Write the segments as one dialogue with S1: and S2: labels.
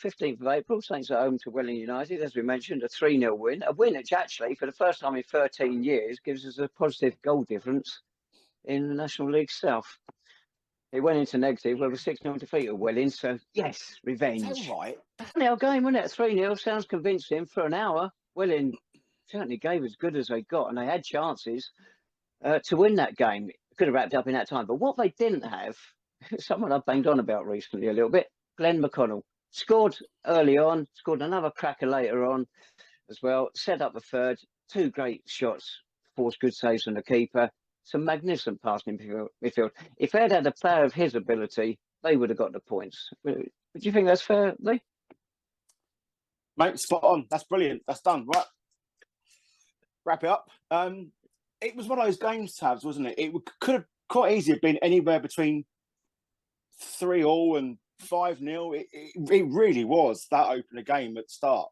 S1: 15th of April, Saints at home to Welling United, as we mentioned, a 3-0 win. A win which actually, for the first time in 13 years, gives us a positive goal difference in the National League South. It went into negative with a 6-0 defeat at Welling, so yes, revenge.
S2: Is that right?
S1: Funny old game, wasn't it? 3-0 sounds convincing for an hour. Welling certainly gave as good as they got, and they had chances to win that game. Could have wrapped up in that time. But what they didn't have, someone I've banged on about recently a little bit, Glenn McConnell. Scored early on, scored another cracker later on as well, set up the third, 2 great shots, forced good saves from the keeper, some magnificent passing in midfield. If they'd had a player of his ability, they would have got the points. Would you think that's fair, Lee?
S2: Mate, spot on. That's brilliant. That's done. Right. Wrap it up. It was one of those games, Tabs, wasn't it? It could have quite easily been anywhere between 3-3 and 5-0. It really was that opener game at the start.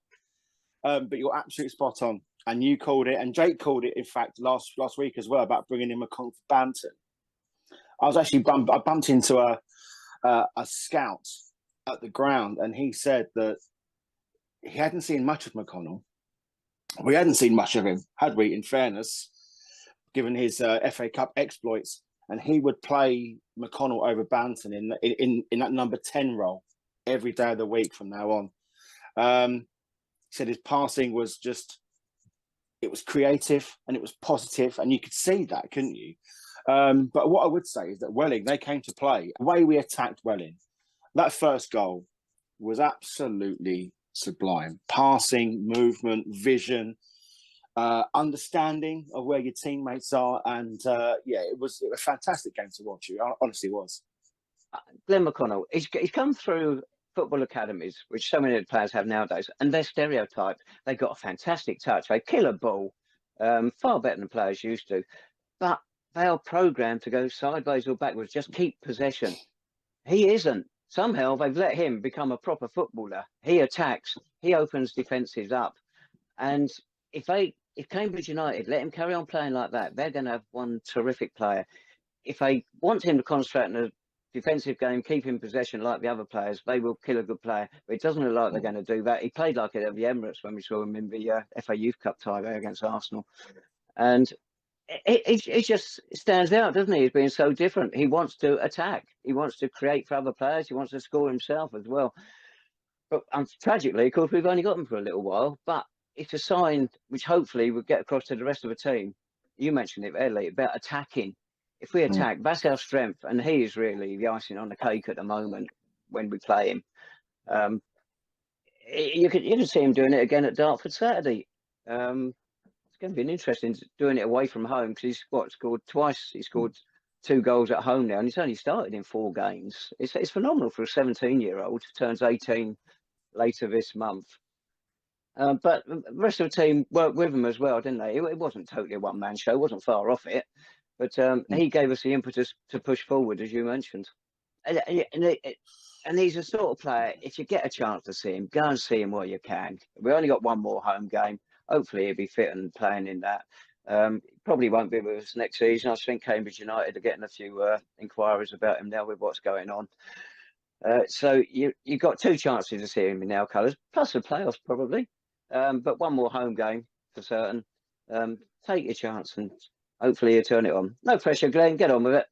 S2: But you're absolutely spot on. And you called it, and Jake called it, in fact, last week as well, about bringing in McConnell for Banton. I was actually I bumped into a scout at the ground, and he said that he hadn't seen much of McConnell. We hadn't seen much of him, had we, in fairness, given his FA Cup exploits. And he would play McConnell over Banton in that number 10 role every day of the week from now on. He said his passing was just, it was creative and it was positive, and you could see that, couldn't you? But what I would say is that Welling, they came to play. The way we attacked Welling, that first goal was absolutely sublime. Passing, movement, vision, understanding of where your teammates are, and it was a fantastic game to watch. It honestly was.
S1: Glenn McConnell, he's come through football academies, which so many of the players have nowadays, and they're stereotyped. They've got a fantastic touch. They kill a ball far better than players used to, but they are programmed to go sideways or backwards, just keep possession. He isn't. Somehow they've let him become a proper footballer. He attacks, he opens defences up. And if Cambridge United let him carry on playing like that, they're going to have one terrific player. If they want him to concentrate on the defensive game, keep in possession like the other players, they will kill a good player. But it doesn't look like they're going to do that. He played like it at the Emirates when we saw him in the FA Youth Cup tie there against Arsenal. And it just stands out, doesn't he? He's being so different. He wants to attack. He wants to create for other players. He wants to score himself as well. But tragically, of course, we've only got him for a little while. But it's a sign which hopefully will get across to the rest of the team. You mentioned it earlier about attacking. If we attack, that's our strength. And he is really the icing on the cake at the moment when we play him. You can see him doing it again at Dartford Saturday. It's going to be an interesting doing it away from home, because he's scored twice. He scored 2 goals at home now, and he's only started in 4 games. It's phenomenal for a 17-year-old who turns 18 later this month. But the rest of the team worked with him as well, didn't they? It wasn't totally a one-man show. It wasn't far off it. But he gave us the impetus to push forward, as you mentioned. And he's a sort of player, if you get a chance to see him, go and see him while you can. We only got one more home game. Hopefully he'll be fit and playing in that. Probably won't be with us next season. I think Cambridge United are getting a few inquiries about him now with what's going on. So you've got 2 chances to see him in our colours, plus the playoffs probably. But one more home game for certain. Take your chance and hopefully you turn it on. No pressure, Glenn. Get on with it.